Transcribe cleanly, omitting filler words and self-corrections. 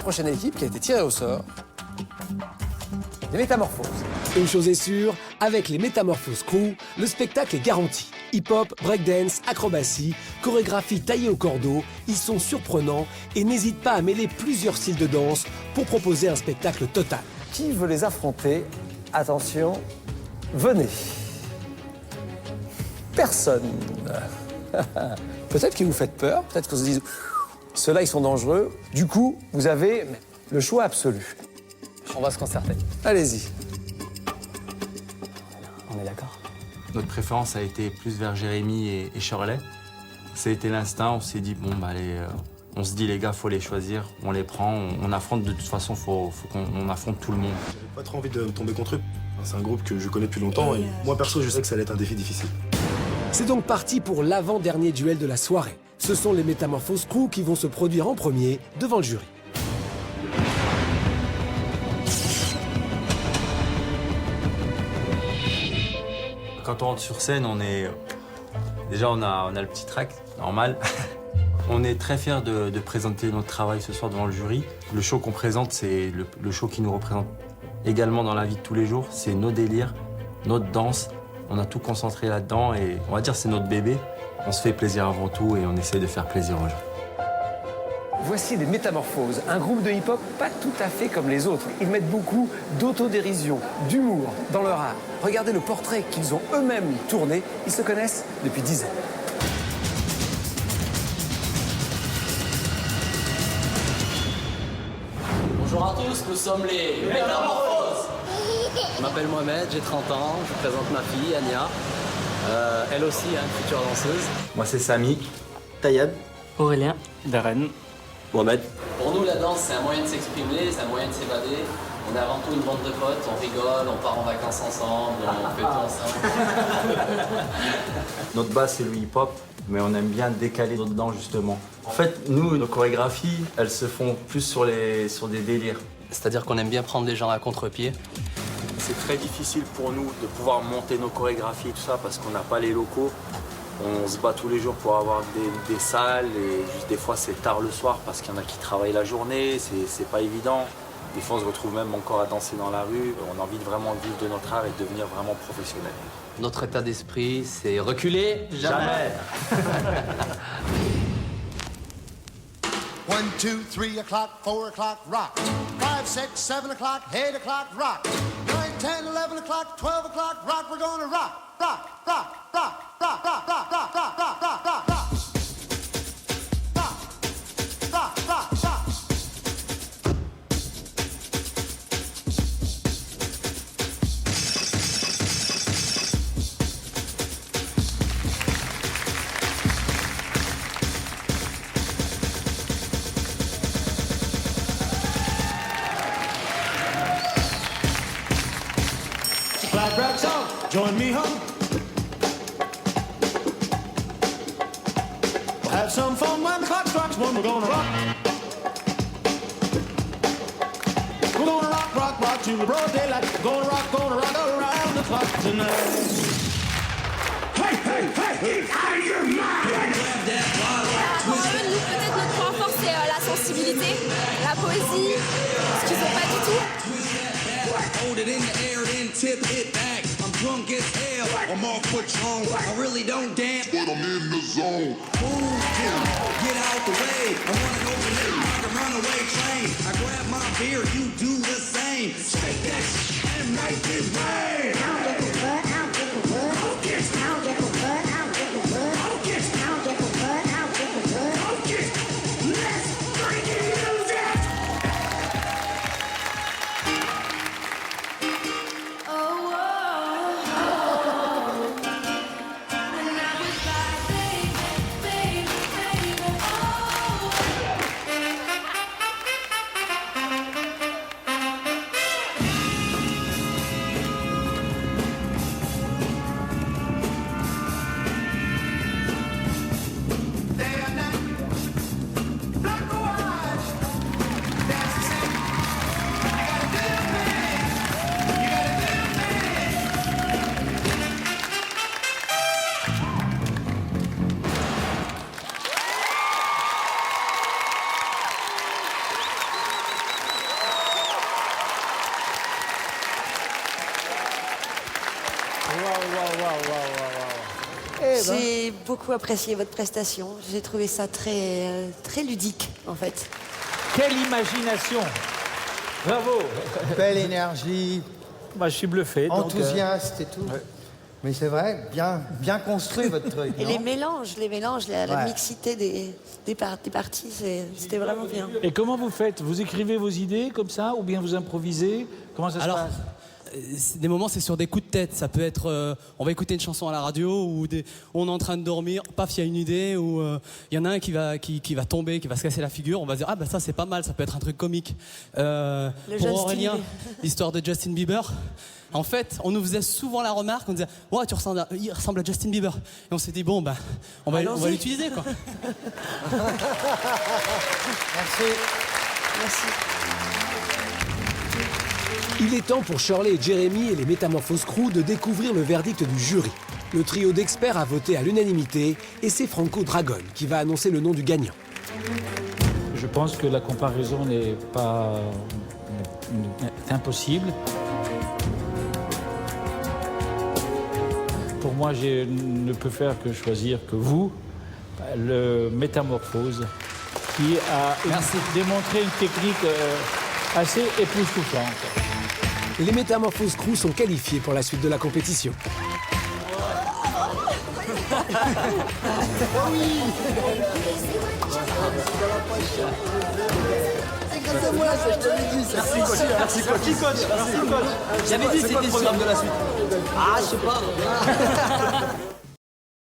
prochaine équipe qui a été tirée au sort. Les Métamorphoses. Une chose est sûre, avec les Métamorphoses Crew, le spectacle est garanti. Hip-hop, breakdance, acrobatie, chorégraphie taillée au cordeau, ils sont surprenants et n'hésitent pas à mêler plusieurs styles de danse pour proposer un spectacle total. Qui veut les affronter? Attention, venez. Personne. Peut-être que vous faites peur, peut-être que vous dites ceux-là, ils sont dangereux. Du coup, vous avez le choix absolu. On va se concerter. Allez-y. On est d'accord? Notre préférence a été plus vers Jérémy et Shirley. Ça a été l'instinct, on s'est dit, bon, bah, allez, on se dit, les gars, faut les choisir, on les prend, on affronte, de toute façon, faut qu'on affronte tout le monde. J'avais pas trop envie de tomber contre eux. C'est un groupe que je connais depuis longtemps et moi, perso, je sais que ça allait être un défi difficile. C'est donc parti pour l'avant-dernier duel de la soirée. Ce sont les Métamorphoses Crew qui vont se produire en premier devant le jury. Quand on rentre sur scène, déjà, on a le petit track, normal. On est très fiers de présenter notre travail ce soir devant le jury. Le show qu'on présente, c'est le show qui nous représente également dans la vie de tous les jours. C'est nos délires, notre danse. On a tout concentré là-dedans et on va dire c'est notre bébé. On se fait plaisir avant tout et on essaie de faire plaisir aux gens. Voici les Métamorphoses, un groupe de hip-hop pas tout à fait comme les autres. Ils mettent beaucoup d'autodérision, d'humour dans leur art. Regardez le portrait qu'ils ont eux-mêmes tourné. Ils se connaissent depuis 10 ans. Bonjour à tous, nous sommes les Métamorphoses. Je m'appelle Mohamed, j'ai 30 ans, je présente ma fille, Ania. Elle aussi, future danseuse. Moi, c'est Samy. Tayeb. Aurélien. Darren. Mohamed. Pour nous, la danse, c'est un moyen de s'exprimer, c'est un moyen de s'évader. On est avant tout une bande de potes, on rigole, on part en vacances ensemble, on fait tout ensemble. Notre base, c'est le hip-hop, mais on aime bien décaler notre danse, justement. En fait, nous, nos chorégraphies, elles se font plus sur des délires. C'est-à-dire qu'on aime bien prendre les gens à contre-pied. C'est très difficile pour nous de pouvoir monter nos chorégraphies et tout ça parce qu'on n'a pas les locaux. On se bat tous les jours pour avoir des salles et juste des fois c'est tard le soir parce qu'il y en a qui travaillent la journée, c'est pas évident. Des fois on se retrouve même encore à danser dans la rue. On a envie de vraiment vivre de notre art et de devenir vraiment professionnel. Notre état d'esprit, c'est reculer jamais. 1, 2, 3 o'clock, 4 o'clock, rock. 5, 6, 7 o'clock, 8 o'clock, rock. 9, 10, 11 o'clock, 12 o'clock, rock. We're gonna rock, rock, rock, rock, rock, rock, rock, rock, rock, rock, rock, rock, rock. Rock, rock, rock, rock. Glad rocks on, join me home. We'll have some fun when the clock strikes one. We're gonna rock. We're gonna rock, rock, rock till the broad daylight. We're gonna rock around the clock tonight. Hey, hey, hey, it's out of your mind. Nous, peut-être notre point fort, c'est la sensibilité, la poésie, ce qu'ils n'ont pas du tout. Hold it in the air, then tip it back. I'm drunk as hell, I'm off Patron. I really don't dance, but I'm in the zone. Move, get out the way. I wanna go for this like a runaway train. I grab my beer, you do the same. Shake that shit and make it rain. I don't give a fuck, I don't give a fuck. Focus. I don't give a fuck, I don't give a fuck. Focus. I don't give a fuck, I don't give a fuck. Focus. Let's bring it music. J'ai beaucoup apprécié votre prestation. J'ai trouvé ça très, très ludique, en fait. Quelle imagination! Bravo! Belle énergie. Moi, je suis bluffé. Enthousiaste et tout. Ouais. Mais c'est vrai, bien construit votre truc. Et non? les mélanges, la mixité des parties, c'était vraiment bien. Et comment vous faites? Vous écrivez vos idées comme ça ou bien vous improvisez? Comment ça se passe? Des moments, c'est sur des coups de tête. Ça peut être, on va écouter une chanson à la radio ou on est en train de dormir, paf, il y a une idée ou il y en a un qui va tomber, qui va se casser la figure. On va se dire, ah bah ça c'est pas mal, ça peut être un truc comique. Pour Aurélien, l'histoire de Justin Bieber. En fait, on nous faisait souvent la remarque, on disait, ouais, il ressemble à Justin Bieber. Et on s'est dit, bon, bah, on va l'utiliser, quoi. Merci. Merci. Il est temps pour Shirley et Jérémy et les Métamorphoses Crew de découvrir le verdict du jury. Le trio d'experts a voté à l'unanimité et c'est Franco Dragon qui va annoncer le nom du gagnant. Je pense que la comparaison n'est pas impossible. Pour moi, je ne peux faire que choisir que vous, le Métamorphose, qui a démontré une technique assez époustouflante. Les Métamorphoses Crew sont qualifiés pour la suite de la compétition. C'est grâce à moi, je te l'ai dit. Merci coach. J'avais dit c'était le programme de la suite. Ah, je sais pas.